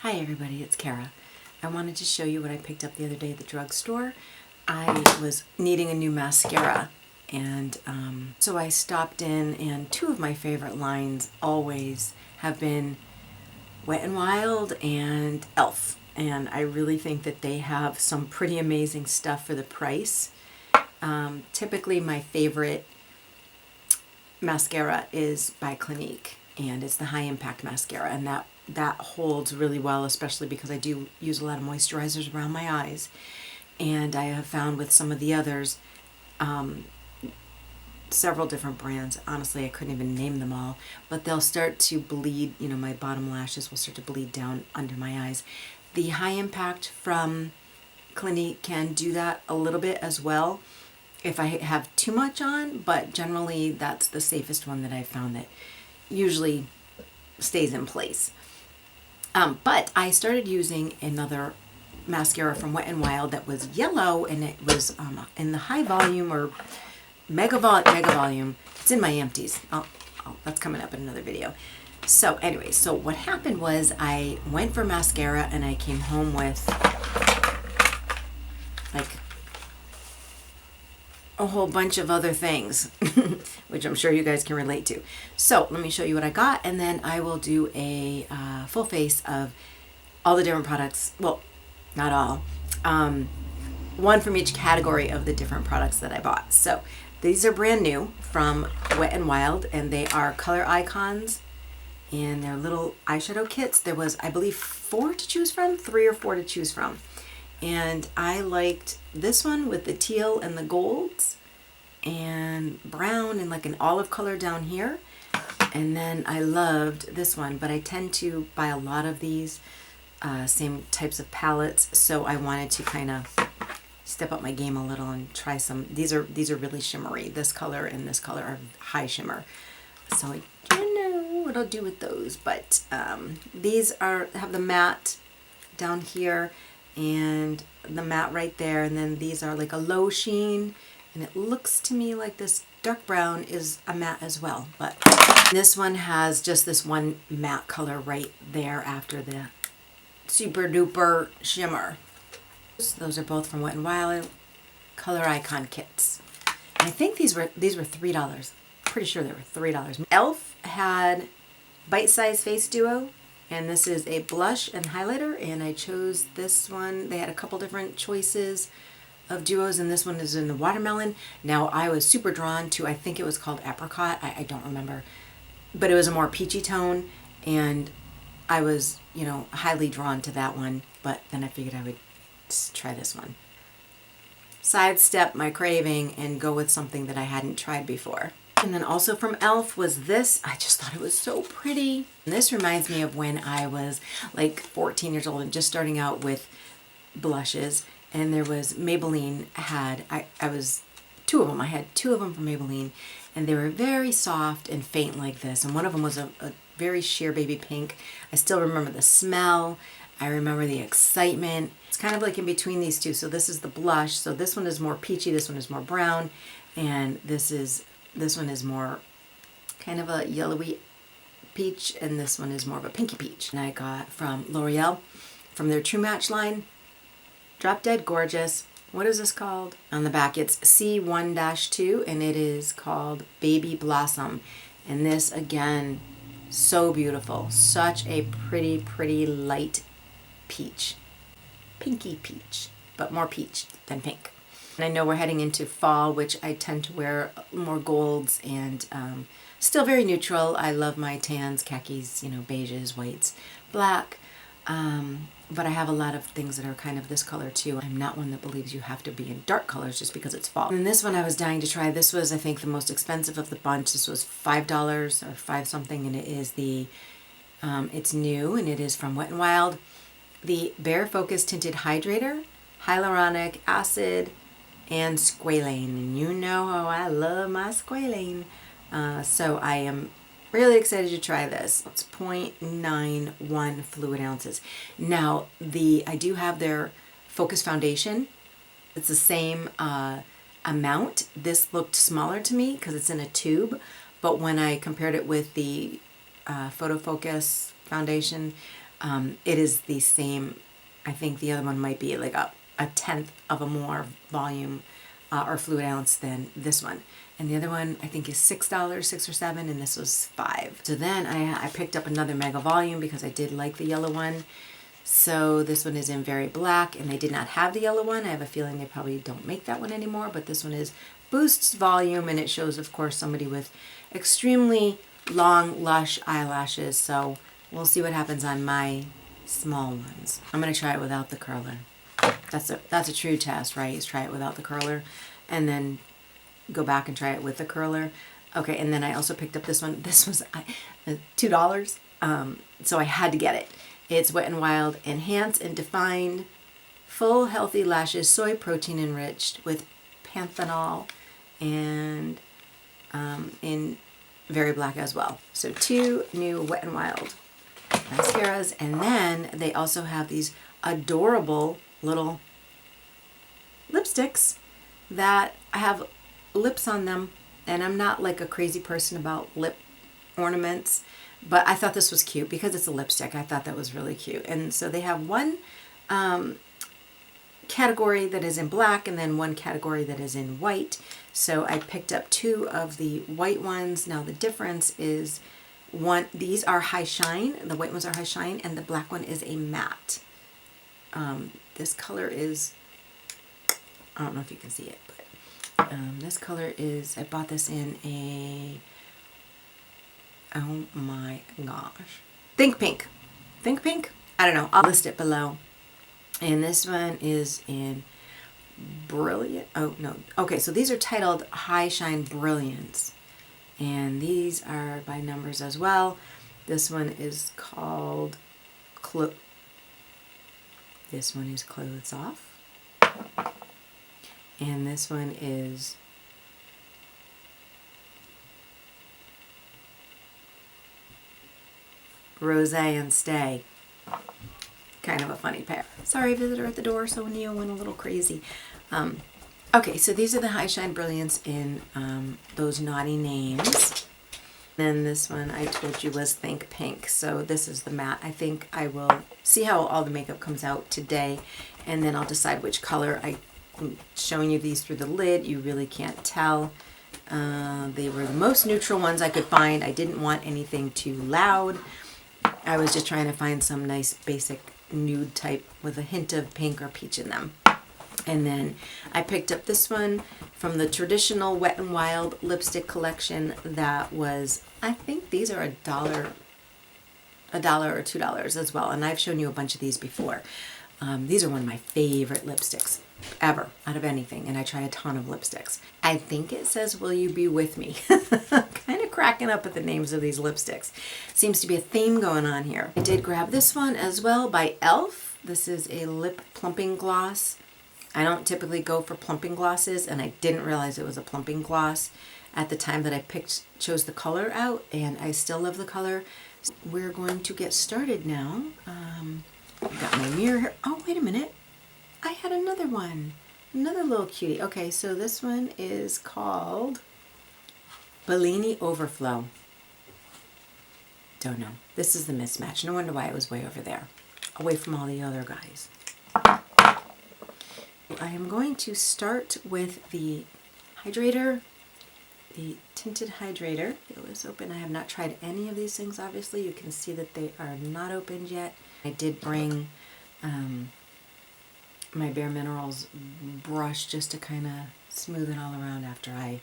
Hi everybody, it's Kara. I wanted to show you what I picked up the other day at the drugstore. I was needing a new mascara, and so I stopped in, and two of my favorite lines always have been Wet n Wild and e.l.f. And I really think that they have some pretty amazing stuff for the price. Typically my favorite mascara is by Clinique, and it's the High Impact Mascara, and that holds really well, especially because I do use a lot of moisturizers around my eyes. And I have found with some of the others, several different brands, honestly I couldn't even name them all, but they'll start to bleed, you know, my bottom lashes will start to bleed down under my eyes. The High Impact from Clinique can do that a little bit as well if I have too much on, but generally that's the safest one that I've found that usually stays in place. But I started using another mascara from Wet n Wild that was yellow, and it was in the high volume or mega volume. It's in my empties. That's coming up in another video. So anyway, so what happened was I went for mascara and I came home with like a whole bunch of other things, which I'm sure you guys can relate to. So let me show you what I got, and then I will do a full face of all the different products. Well, not all. One from each category of the different products that I bought. So these are brand new from Wet n Wild, and they are color icons, and they're little eyeshadow kits. There was, I believe, 4 to choose from, 3 or 4 to choose from. And I liked this one with the teal and the golds and brown and like an olive color down here. And then I loved this one, but I tend to buy a lot of these same types of palettes, so I wanted to kind of step up my game a little and try some. These are really shimmery. This color and this color are high shimmer, so I don't know what I'll do with those. But these have the matte down here and the matte right there, and then these are like a low sheen, and it looks to me like this dark brown is a matte as well, but this one has just this one matte color right there after the super duper shimmer. Those are both from Wet n Wild color icon kits, and I think these were $3. Pretty sure they were $3. e.l.f. had Bite Size Face Duo, and this is a blush and highlighter, and I chose this one. They had a couple different choices of duos, and this one is in the watermelon. Now I was super drawn to, I think it was called apricot, I don't remember, but it was a more peachy tone, and I was, you know, highly drawn to that one, but then I figured I would try this one. Sidestep my craving and go with something that I hadn't tried before. And then also from e.l.f. was this. I just thought it was so pretty. And this reminds me of when I was like 14 years old and just starting out with blushes. And there was Maybelline had, I was two of them. I had 2 of them from Maybelline, and they were very soft and faint like this. And one of them was a very sheer baby pink. I still remember the smell. I remember the excitement. It's kind of like in between these two. So this is the blush. So this one is more peachy. This one is more brown. And this one is more kind of a yellowy peach, and this one is more of a pinky peach. And I got from L'Oreal, from their True Match line. Drop Dead Gorgeous. What is this called? On the back it's C1-2, and it is called Baby Blossom. And this, again, so beautiful. Such a pretty light peach. Pinky peach, but more peach than pink. And I know we're heading into fall, which I tend to wear more golds, and still very neutral. I love my tans, khakis, you know, beiges, whites, black. But I have a lot of things that are kind of this color too. I'm not one that believes you have to be in dark colors just because it's fall. And this one I was dying to try. This was, I think, the most expensive of the bunch. This was $5 or 5 something, and it is the, it's new, and it is from Wet n Wild. The Bare Focus Tinted Hydrator, Hyaluronic Acid, and squalane, and you know how I love my squalane. So I am really excited to try this. It's 0.91 fluid ounces. Now I do have their Focus Foundation. It's the same amount. This looked smaller to me because it's in a tube, but when I compared it with the Photo Focus foundation, It is the same. I think the other one might be like a tenth of a more volume or fluid ounce than this one. And the other one I think is $6, 6 or 7, and this was 5. So then I picked up another Mega Volume because I did like the yellow one. So this one is in Very Black, and they did not have the yellow one. I have a feeling they probably don't make that one anymore, but this one is Boosts Volume, and it shows, of course, somebody with extremely long, lush eyelashes. So we'll see what happens on my small ones. I'm going to try it without the curler. That's a true test, right? Is try it without the curler and then go back and try it with the curler. Okay, and then I also picked up this one. This was $2, so I had to get it. It's Wet n Wild Enhance and Defined Full Healthy Lashes Soy Protein Enriched with Panthenol and in Very Black as well. So 2 new Wet n Wild mascaras, and then they also have these adorable little lipsticks that have lips on them, and I'm not like a crazy person about lip ornaments, but I thought this was cute because it's a lipstick. I thought that was really cute. And so they have one category that is in black and then one category that is in white. So I picked up 2 of the white ones. Now the difference is these are high shine, the white ones are high shine, and the black one is a matte. This color is, I don't know if you can see it, but this color is, I bought this in a, oh my gosh, Think Pink. Think Pink? I don't know. I'll list it below. And this one is in Brilliant. Oh, no. Okay, so these are titled High Shine Brilliance. And these are by numbers as well. This one is called This one is Clothes Off. And this one is Rosé and Stay. Kind of a funny pair. Sorry, visitor at the door, so Neo went a little crazy. Okay, so these are the High Shine Brilliance in those naughty names. Then this one I told you was Think Pink. So this is the matte. I think I will see how all the makeup comes out today, and then I'll decide which color. I'm showing you these through the lid. You really can't tell. They were the most neutral ones I could find. I didn't want anything too loud. I was just trying to find some nice basic nude type with a hint of pink or peach in them. And then I picked up this one from the traditional Wet n Wild lipstick collection that was, I think these are $1 or $2 as well. And I've shown you a bunch of these before. These are one of my favorite lipsticks ever out of anything, and I try a ton of lipsticks. I think it says, "Will you be with me?" Kind of cracking up at the names of these lipsticks. Seems to be a theme going on here. I did grab this one as well by e.l.f. This is a lip plumping gloss. I don't typically go for plumping glosses, and I didn't realize it was a plumping gloss at the time that I chose the color out, and I still love the color. So we're going to get started now. I've got my mirror here. Oh, wait a minute. I had another one. Another little cutie. Okay, so this one is called Bellini Overflow. Don't know. This is the mismatch. No wonder why it was way over there. Away from all the other guys. I am going to start with the hydrator, the Tinted Hydrator. It was open. I have not tried any of these things, obviously. You can see that they are not opened yet. I did bring my Bare Minerals brush just to kind of smooth it all around after I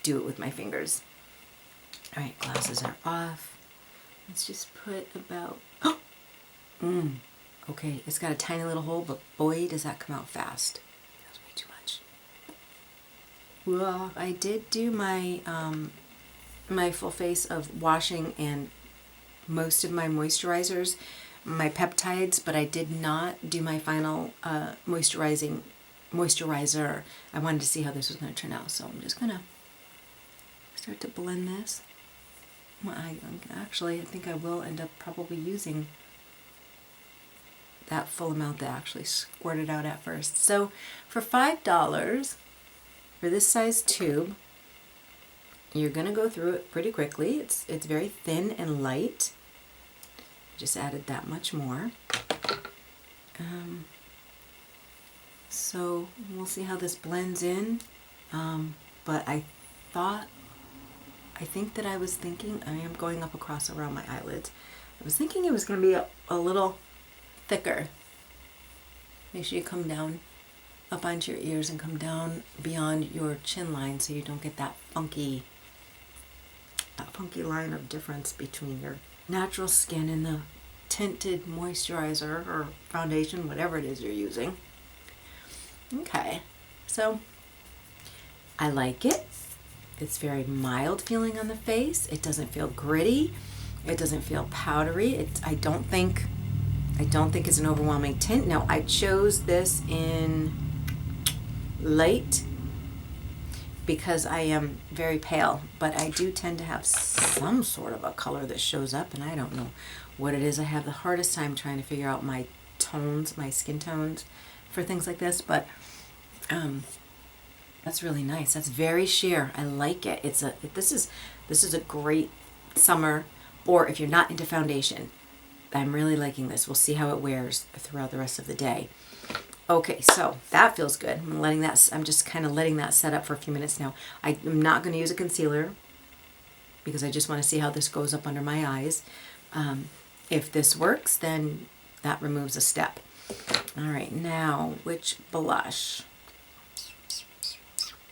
do it with my fingers. Alright, glasses are off. Let's just put about... Okay, it's got a tiny little hole, but boy, does that come out fast. That was way too much. Well, I did do my my full face of washing and most of my moisturizers, my peptides, but I did not do my final moisturizer. I wanted to see how this was going to turn out, so I'm just going to start to blend this. Well, I think I will end up probably using that full amount that actually squirted out at first. So for $5 for this size tube, you're going to go through it pretty quickly. It's very thin and light. Just added that much more. So we'll see how this blends in. But I think that I was thinking, I am going up across around my eyelids. I was thinking it was going to be a little thicker. Make sure you come down up onto your ears and come down beyond your chin line so you don't get that funky line of difference between your natural skin and the tinted moisturizer or foundation, whatever it is you're using. Okay, so I like it. It's very mild feeling on the face. It doesn't feel gritty. It doesn't feel powdery. I don't think it's an overwhelming tint. Now, I chose this in light because I am very pale, but I do tend to have some sort of a color that shows up, and I don't know what it is. I have the hardest time trying to figure out my tones, my skin tones for things like this, but that's really nice. That's very sheer. I like it. This is a great summer, or if you're not into foundation, I'm really liking this. We'll see how it wears throughout the rest of the day. Okay, so that feels good. I'm just kind of letting that set up for a few minutes now. I'm not going to use a concealer because I just want to see how this goes up under my eyes. If this works, then that removes a step. All right, now which blush?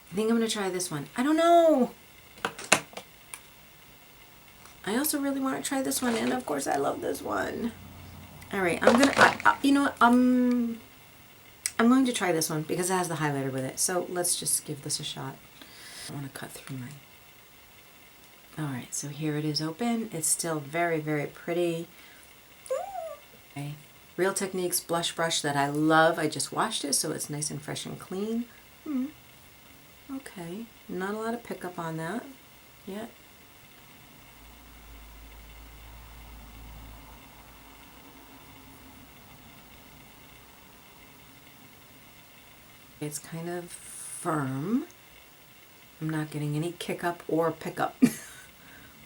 I think I'm going to try this one. I don't know. I also really want to try this one, and of course I love this one. All right, you know what? I'm going to try this one because it has the highlighter with it. So let's just give this a shot. I want to cut through mine. All right, so here it is open. It's still very, very pretty. Okay. Real Techniques blush brush that I love. I just washed it, so it's nice and fresh and clean. Okay, not a lot of pickup on that yet. It's kind of firm. I'm not getting any kick up or pickup.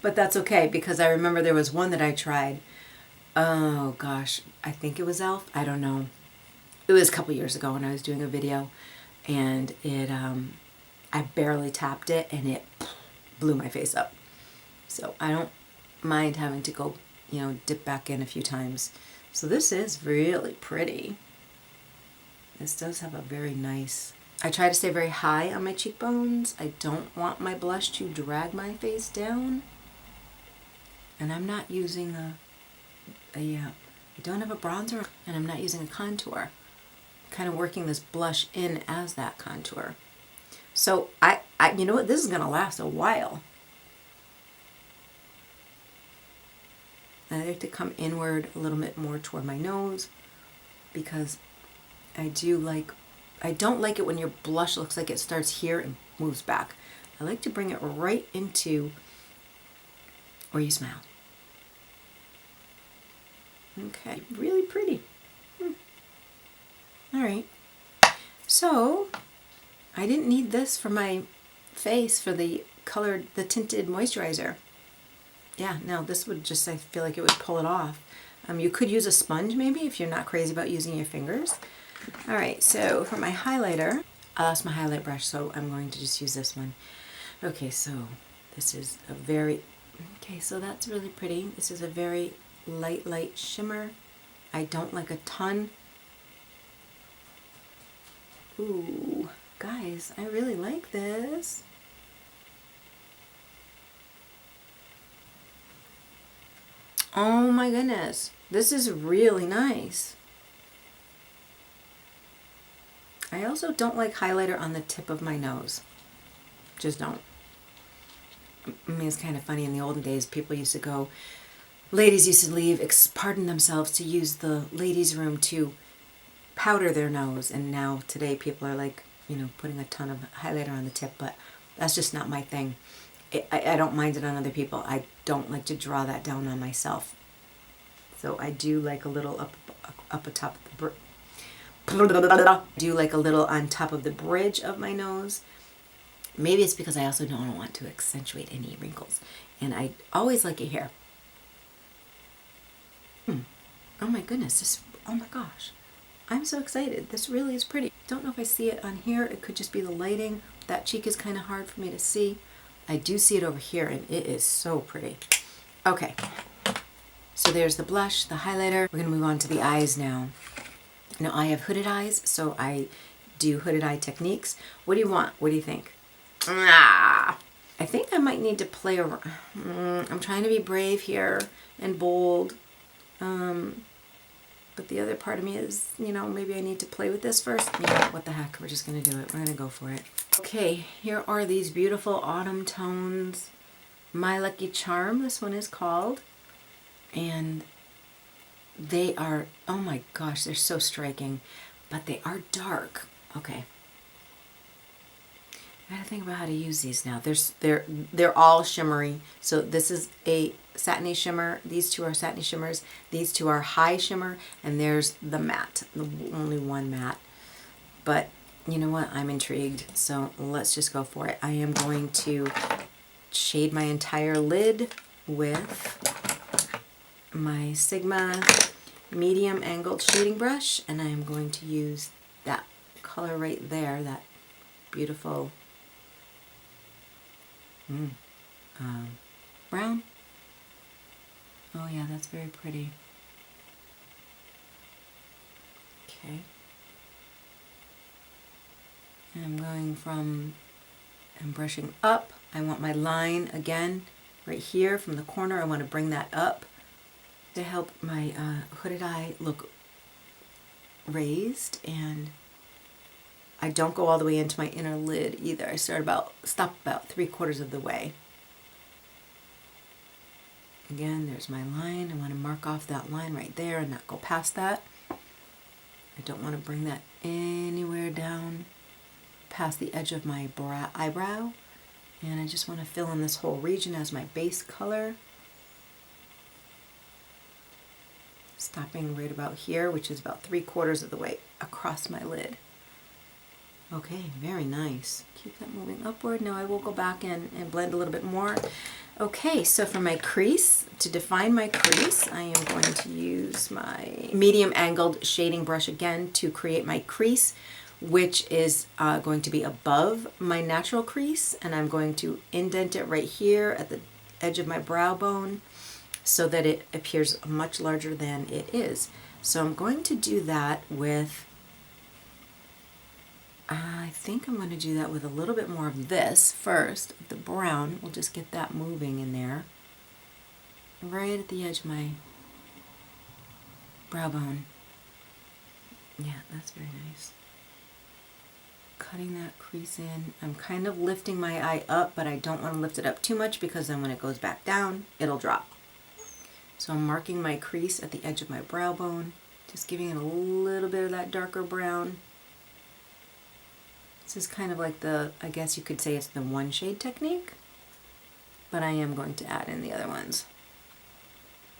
But that's okay because I remember there was one that I tried. Oh gosh, I think it was e.l.f. I don't know. It was a couple years ago when I was doing a video, and it I barely tapped it and it blew my face up. So I don't mind having to go, dip back in a few times. So this is really pretty. This does have a very nice... I try to stay very high on my cheekbones. I don't want my blush to drag my face down. And I'm not using I don't have a bronzer, and I'm not using a contour. Kind of working this blush in as that contour. So you know what? This is going to last a while. I like to come inward a little bit more toward my nose because I don't like it when your blush looks like it starts here and moves back. I like to bring it right into where you smile. Okay, really pretty. All right, so I didn't need this for my face for the tinted moisturizer. Yeah, no, this would just, I feel like it would pull it off. You could use a sponge maybe if you're not crazy about using your fingers. All right, so for my highlighter, I lost my highlight brush, so I'm going to just use this one. Okay, so this is so that's really pretty. This is a very light shimmer. I don't like a ton. Ooh, guys, I really like this. Oh my goodness, this is really nice. I also don't like highlighter on the tip of my nose. Just don't. I mean, it's kind of funny. In the olden days, ladies used to pardon themselves to use the ladies' room to powder their nose. And now, today, people are like, putting a ton of highlighter on the tip. But that's just not my thing. I don't mind it on other people. I don't like to draw that down on myself. So I do like a little up atop the do like a little on top of the bridge of my nose. Maybe it's because I also don't want to accentuate any wrinkles. And I always like it here. Oh my goodness, this, oh my gosh. I'm so excited. This really is pretty. Don't know if I see it on here. It could just be the lighting. That cheek is kind of hard for me to see. I do see it over here, and it is so pretty. Okay, so there's the blush, the highlighter. We're gonna move on to the eyes now. Now I have hooded eyes, so I do hooded eye techniques. What do you want? What do you think? I think I might need to play around. I'm trying to be brave here and bold. But the other part of me is, you know, maybe I need to play with this first. Yeah, what the heck, we're just gonna do it. We're gonna go for it. Okay, here are these beautiful autumn tones. My Lucky Charm, this one is called. And they are, oh my gosh, they're so striking, but they are dark. Okay. I gotta think about how to use these now. They're all shimmery. So this is a satiny shimmer. These two are satiny shimmers. These two are high shimmer, and there's the matte, the only one matte. But you know what? I'm intrigued. So let's just go for it. I am going to shade my entire lid with my Sigma medium angled shading brush, and I am going to use that color right there, that beautiful brown. Oh yeah, that's very pretty. Okay. And I'm brushing up. I want my line again right here from the corner. I want to bring that up to help my hooded eye look raised, and I don't go all the way into my inner lid either. I stop about 3/4 of the way. Again, there's my line. I want to mark off that line right there and not go past that. I don't want to bring that anywhere down past the edge of my eyebrow. And I just want to fill in this whole region as my base color. Stopping right about here, which is about 3/4 of the way across my lid. Okay, very nice. Keep that moving upward. Now I will go back in and blend a little bit more. Okay, so for my crease, to define my crease, I am going to use my medium angled shading brush again to create my crease, which is going to be above my natural crease, and I'm going to indent it right here at the edge of my brow bone so that it appears much larger than it is. So I'm going to do that with, I think I'm going to do that with a little bit more of this first, the brown. We'll just get that moving in there, right at the edge of my brow bone. Yeah, that's very nice. Cutting that crease in. I'm kind of lifting my eye up, but I don't want to lift it up too much because then when it goes back down, it'll drop. So I'm marking my crease at the edge of my brow bone, just giving it a little bit of that darker brown. This is kind of like the, I guess you could say it's the one shade technique, but I am going to add in the other ones.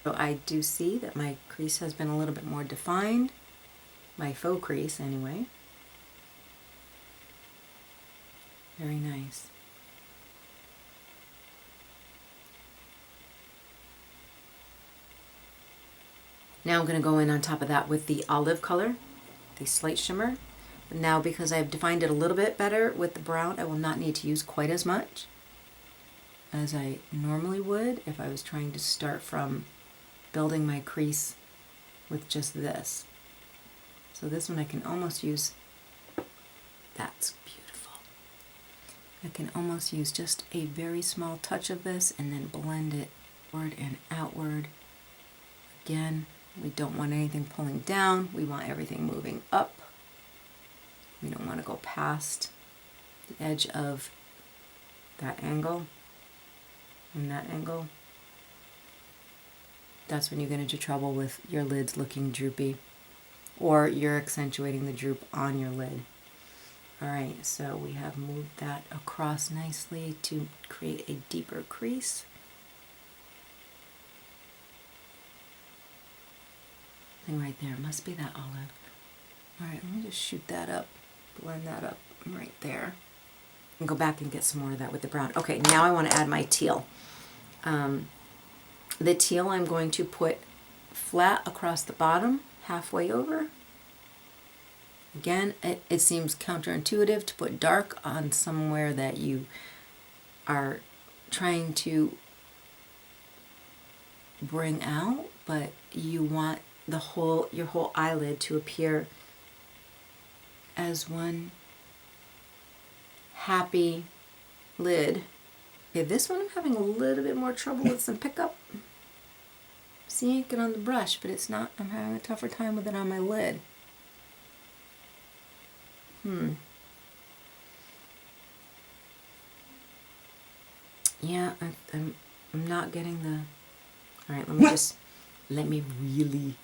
So I do see that my crease has been a little bit more defined, my faux crease anyway. Very nice. Now I'm going to go in on top of that with the olive color, the slight shimmer. Now because I've defined it a little bit better with the brown, I will not need to use quite as much as I normally would if I was trying to start from building my crease with just this. So this one I can almost use, that's beautiful. I can almost use just a very small touch of this and then blend it forward and outward. Again, we don't want anything pulling down, we want everything moving up. We don't want to go past the edge of that angle and that angle. That's when you get into trouble with your lids looking droopy, or you're accentuating the droop on your lid. Alright, so we have moved that across nicely to create a deeper crease. Thing right there, must be that olive. Alright, let me just shoot that up, blend that up right there. And go back and get some more of that with the brown. Okay, now I want to add my teal. The teal I'm going to put flat across the bottom, halfway over. Again, it seems counterintuitive to put dark on somewhere that you are trying to bring out, but you want your whole eyelid to appear as one happy lid. Okay, this one I'm having a little bit more trouble with some pickup. Seeing it on the brush, but it's not, I'm having a tougher time with it on my lid. Yeah, I'm not getting the... All right, let me really...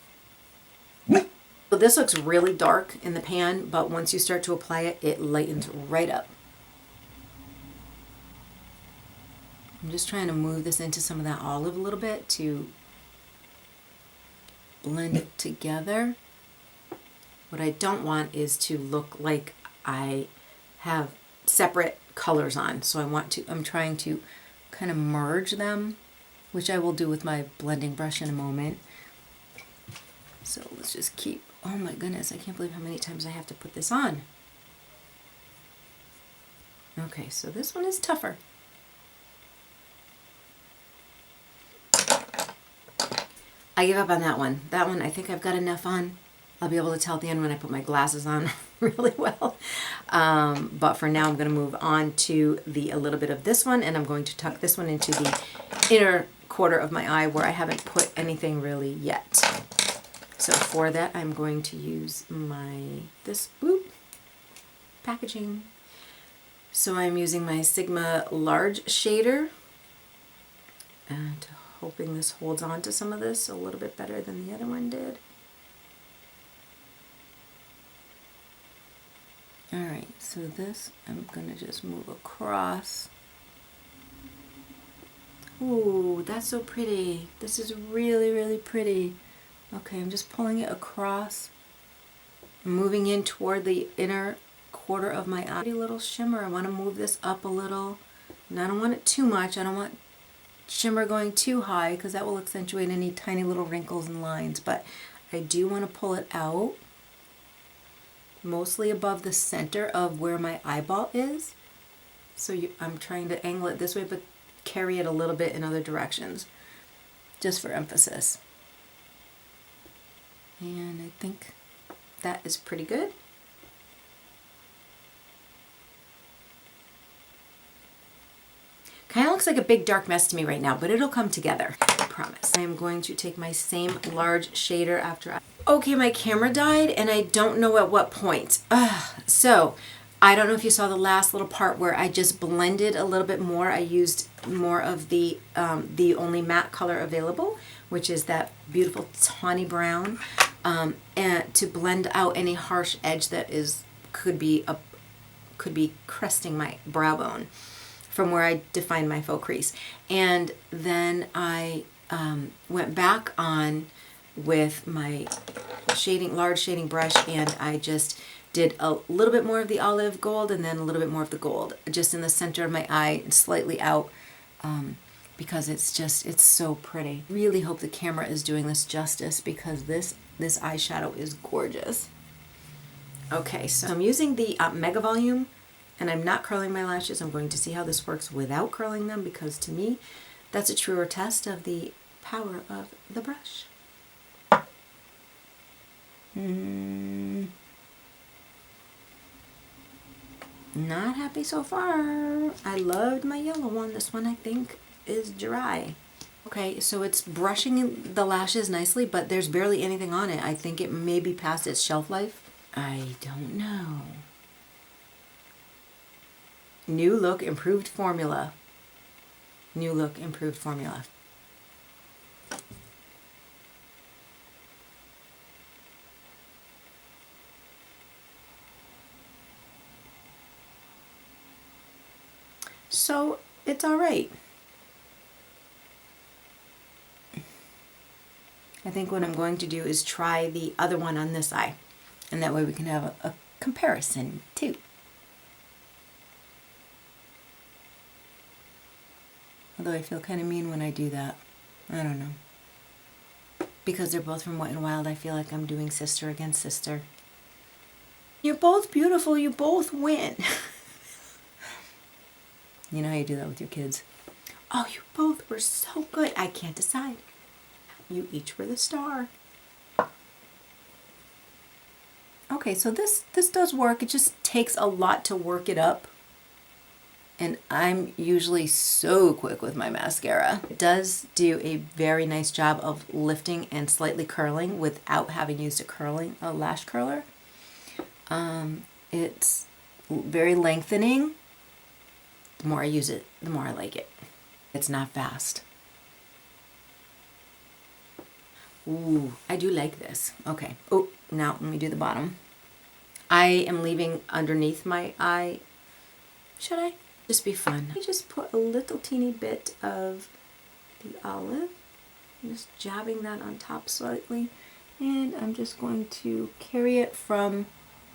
So this looks really dark in the pan, but once you start to apply it, it lightens right up. I'm just trying to move this into some of that olive a little bit to blend it together. What I don't want is to look like I have separate colors on. So I'm trying to kind of merge them, which I will do with my blending brush in a moment. So let's just keep, oh my goodness, I can't believe how many times I have to put this on. Okay, so this one is tougher. I give up on that one. That one I think I've got enough on. I'll be able to tell at the end when I put my glasses on really well. But for now I'm going to move on to a little bit of this one, and I'm going to tuck this one into the inner quarter of my eye where I haven't put anything really yet. So for that I'm going to use this packaging. So I'm using my Sigma large shader, and hoping this holds on to some of this a little bit better than the other one did. Alright, so this I'm going to just move across. Ooh, that's so pretty. This is really, really pretty. Okay, I'm just pulling it across. I'm moving in toward the inner quarter of my eye. Pretty little shimmer. I want to move this up a little. And I don't want it too much. I don't want shimmer going too high because that will accentuate any tiny little wrinkles and lines. But I do want to pull it out, mostly above the center of where my eyeball is. So I'm trying to angle it this way, but carry it a little bit in other directions, just for emphasis. And I think that is pretty good. Kind of looks like a big dark mess to me right now, but it'll come together, I promise. I am going to take my same large shader after Okay, my camera died and I don't know at what point. So I don't know if you saw the last little part where I just blended a little bit more. I used more of the only matte color available, which is that beautiful tawny brown, and to blend out any harsh edge that could be cresting my brow bone from where I defined my faux crease. And then I went back on with my large shading brush, and I just did a little bit more of the olive gold and then a little bit more of the gold just in the center of my eye and slightly out, because it's so pretty. Really hope the camera is doing this justice because this eyeshadow is gorgeous. Okay, so I'm using the Mega Volume, and I'm not curling my lashes. I'm going to see how this works without curling them, because to me that's a truer test of the power of the brush. Not happy so far. I loved my yellow one. This one I think is dry. Okay, so it's brushing the lashes nicely, but there's barely anything on it. I think it may be past its shelf life. I don't know. New look, improved formula. New look, improved formula. So it's all right. I think what I'm going to do is try the other one on this eye, and that way we can have a comparison too. Although I feel kind of mean when I do that. I don't know. Because they're both from Wet n Wild, I feel like I'm doing sister against sister. You're both beautiful, you both win. You know how you do that with your kids. Oh, you both were so good. I can't decide. You each were the star. Okay, so this does work. It just takes a lot to work it up. And I'm usually so quick with my mascara. It does do a very nice job of lifting and slightly curling without having used a lash curler. It's very lengthening. The more I use it, the more I like it. It's not fast. Ooh, I do like this. Okay. Oh, now let me do the bottom. I am leaving underneath my eye. Should I? Just be fun. I just put a little teeny bit of the olive. I'm just jabbing that on top slightly. And I'm just going to carry it from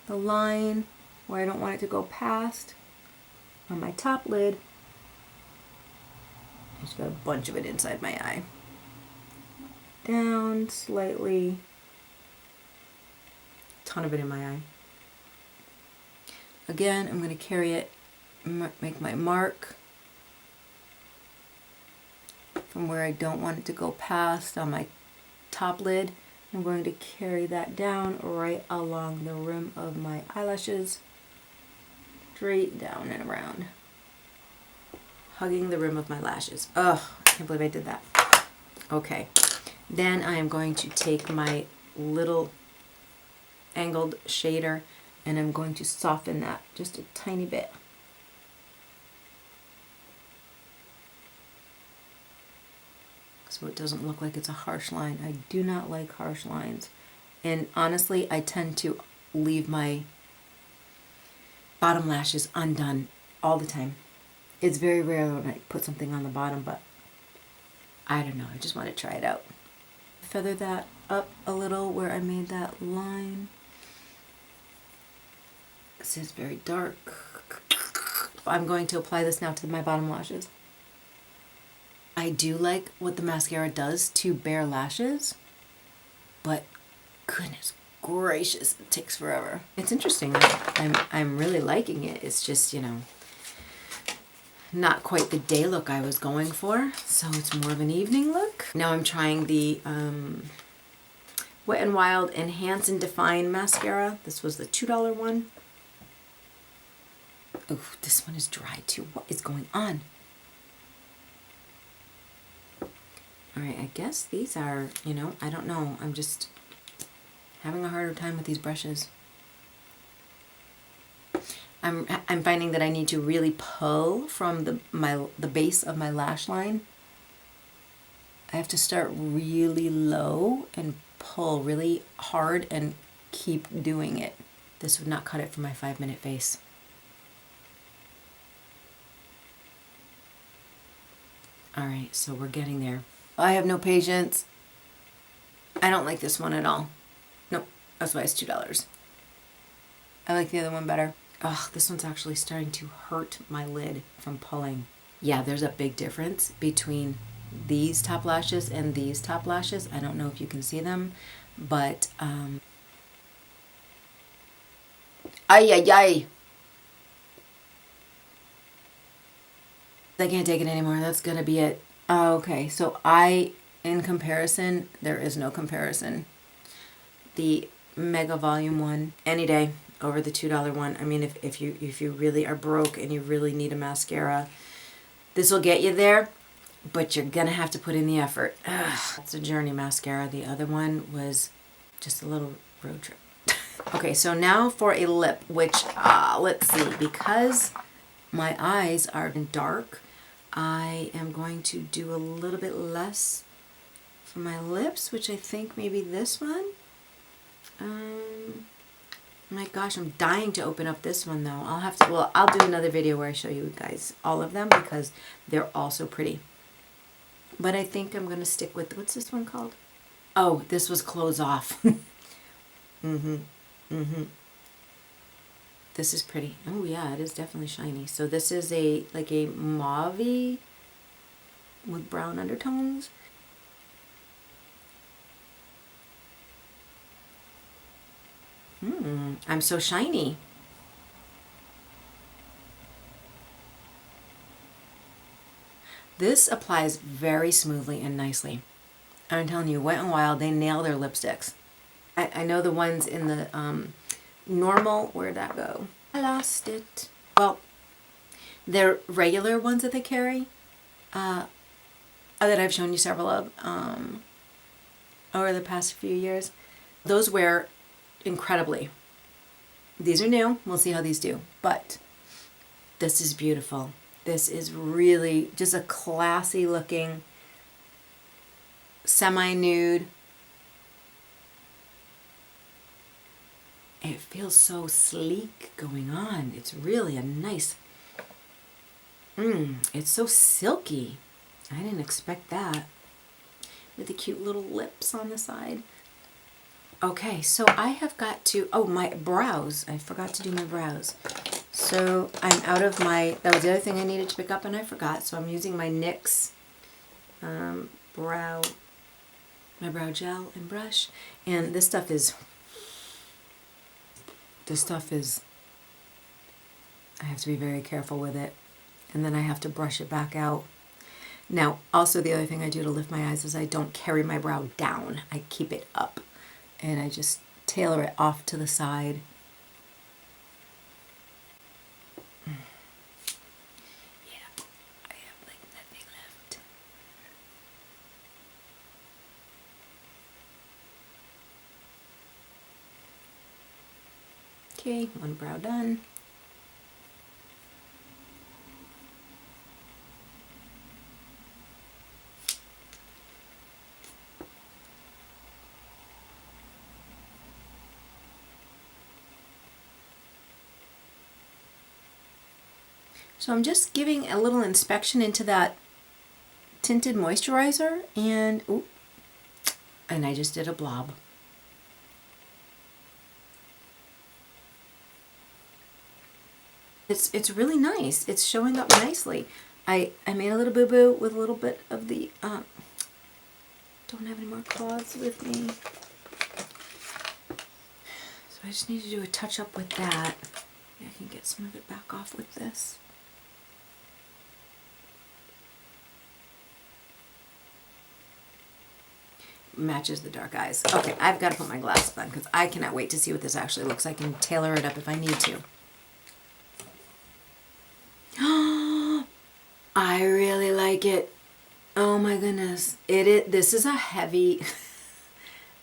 the line where I don't want it to go past on my top lid. I just got a bunch of it inside my eye. Down slightly. Ton of it in my eye. Again, I'm going to carry it, make my mark from where I don't want it to go past on my top lid. I'm going to carry that down right along the rim of my eyelashes, straight down and around, hugging the rim of my lashes. Ugh, I can't believe I did that. Okay, then I am going to take my little angled shader and I'm going to soften that just a tiny bit. So it doesn't look like it's a harsh line. I do not like harsh lines. And honestly, I tend to leave my bottom lashes undone all the time. It's very rare when I put something on the bottom, but I don't know. I just want to try it out. Feather that up a little where I made that line. This is very dark. I'm going to apply this now to my bottom lashes. I do like what the mascara does to bare lashes, but goodness gracious, it takes forever. It's interesting. I'm really liking it. It's just, you know, not quite the day look I was going for, so it's more of an evening look. Now I'm trying the Wet n Wild Enhance and Define mascara. This was the $2 one. Oh, this one is dry too. What is going on? Alright, I guess these are, you know, I don't know. I'm just having a harder time with these brushes. I'm finding that I need to really pull from the base of my lash line. I have to start really low and pull really hard and keep doing it. This would not cut it for my 5-minute face. Alright, so we're getting there. I have no patience. I don't like this one at all. Nope, that's why it's $2. I like the other one better. Ugh, this one's actually starting to hurt my lid from pulling. Yeah, there's a big difference between these top lashes and these top lashes. I don't know if you can see them, but ay ay ay. I can't take it anymore. That's gonna be it. Okay, so in comparison, there is no comparison. The Mega Volume one, any day over the $2 one. I mean, if you really are broke and you really need a mascara, this will get you there, but you're gonna have to put in the effort. Ugh, that's a Journey mascara. The other one was just a little road trip. Okay, so now for a lip, which let's see, because my eyes are dark, I am going to do a little bit less for my lips, which I think maybe this one. My gosh, I'm dying to open up this one though. I'll do another video where I show you guys all of them because they're all so pretty. But I think I'm going to stick with, what's this one called? Oh, this was Close Off. This is pretty. Oh yeah, it is definitely shiny. So this is like a mauve with brown undertones. I'm so shiny. This applies very smoothly and nicely. I'm telling you, Wet n Wild, they nail their lipsticks. I know the ones in the normal, where'd that go? I lost it. Well, they're regular ones that they carry, that I've shown you several of over the past few years. Those wear incredibly. These are new. We'll see how these do. But this is beautiful. This is really just a classy looking semi-nude. It feels so sleek going on. It's really a nice, it's so silky. I didn't expect that. With the cute little lips on the side. Okay, so I have got to, oh, my brows. I forgot to do my brows. So I'm out of my, that was the other thing I needed to pick up and I forgot. So I'm using my NYX my brow gel and brush. And this stuff is, I have to be very careful with it. And then I have to brush it back out. Now, also the other thing I do to lift my eyes is I don't carry my brow down. I keep it up. And I just tailor it off to the side. Yeah, I have like nothing left. Okay, one brow done. So I'm just giving a little inspection into that tinted moisturizer and I just did a blob. It's really nice. It's showing up nicely. I made a little boo-boo with a little bit of the don't have any more cloths with me. So I just need to do a touch up with that. Maybe I can get some of it back off with this. Matches the dark eyes. Okay, I've got to put my glasses on because I cannot wait to see what this actually looks like and tailor it up if I need to. I really like it. Oh my goodness. This is a heavy,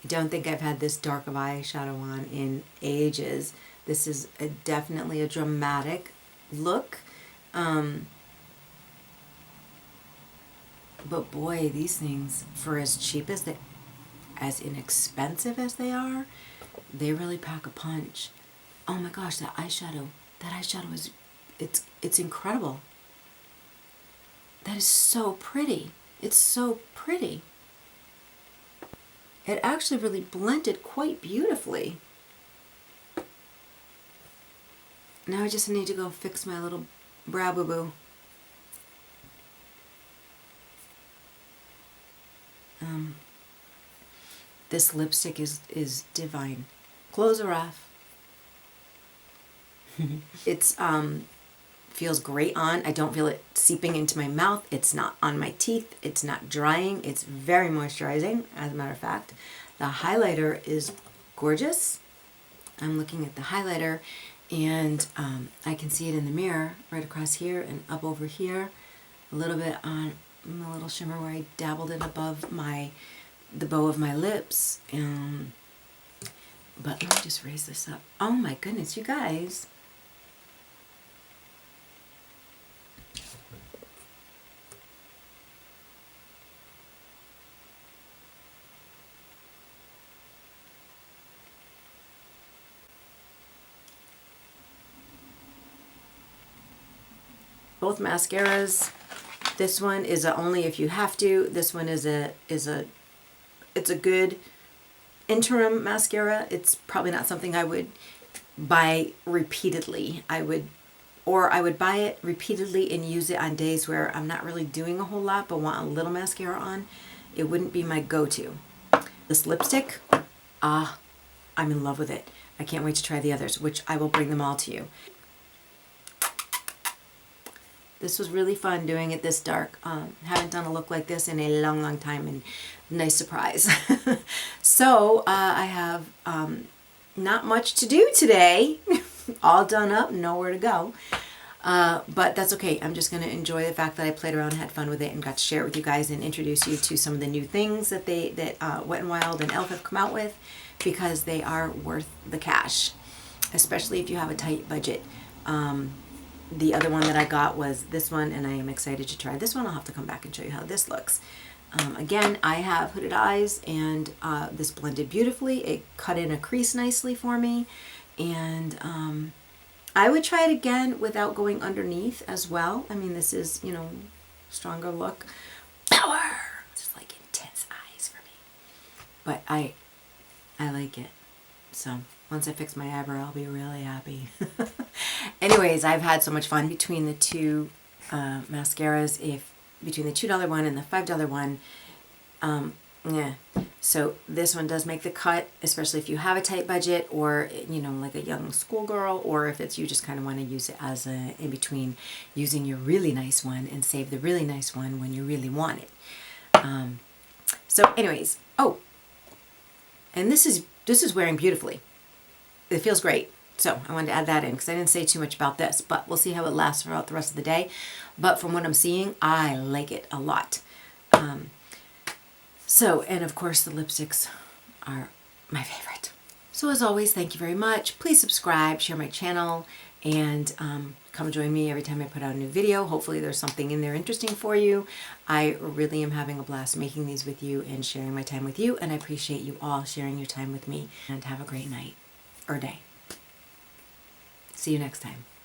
I don't think I've had this dark of eyeshadow on in ages. This is definitely a dramatic look. But boy, these things, for as cheap as as inexpensive as they are, they really pack a punch. Oh my gosh, that eyeshadow is, it's incredible. That is so pretty. It's so pretty. It actually really blended quite beautifully. Now I just need to go fix my little brow boo-boo. This lipstick is divine. Clothes are off. It's feels great on. I don't feel it seeping into my mouth. It's not on my teeth. It's not drying. It's very moisturizing, as a matter of fact. The highlighter is gorgeous. I'm looking at the highlighter and I can see it in the mirror right across here and up over here. A little bit on a little shimmer where I dabbled it above the bow of my lips. But let me just raise this up. Oh my goodness, you guys. Both mascaras. This one is only if you have to. This one is it's a good interim mascara. It's probably not something I would buy repeatedly. I would buy it repeatedly and use it on days where I'm not really doing a whole lot but want a little mascara on. It wouldn't be my go-to. This lipstick, I'm in love with it. I can't wait to try the others, which I will bring them all to you. This was really fun doing it this dark. Haven't done a look like this in a long, long time, and nice surprise. So I have not much to do today. All done up, nowhere to go. But that's okay. I'm just going to enjoy the fact that I played around, had fun with it, and got to share it with you guys and introduce you to some of the new things that Wet n Wild and e.l.f. have come out with, because they are worth the cash, especially if you have a tight budget. The other one that I got was this one, and I am excited to try this one. I'll have to come back and show you how this looks. Again, I have hooded eyes, and this blended beautifully. It cut in a crease nicely for me, and I would try it again without going underneath as well. I mean, this is, you know, stronger look. Power! Just like intense eyes for me. But I like it. So once I fix my eyebrow, I'll be really happy. Anyways, I've had so much fun between the two mascaras. Between the $2 one and the $5 one. Yeah. So this one does make the cut, especially if you have a tight budget, or, you know, like a young schoolgirl, or if it's you just kind of want to use it as a in between using your really nice one and save the really nice one when you really want it. So anyways, oh, and this is wearing beautifully. It feels great. So I wanted to add that in because I didn't say too much about this, but we'll see how it lasts throughout the rest of the day. But from what I'm seeing, I like it a lot. So, and of course the lipsticks are my favorite. So as always, thank you very much. Please subscribe, share my channel, and come join me every time I put out a new video. Hopefully there's something in there interesting for you. I really am having a blast making these with you and sharing my time with you, and I appreciate you all sharing your time with me. And have a great night or day. See you next time.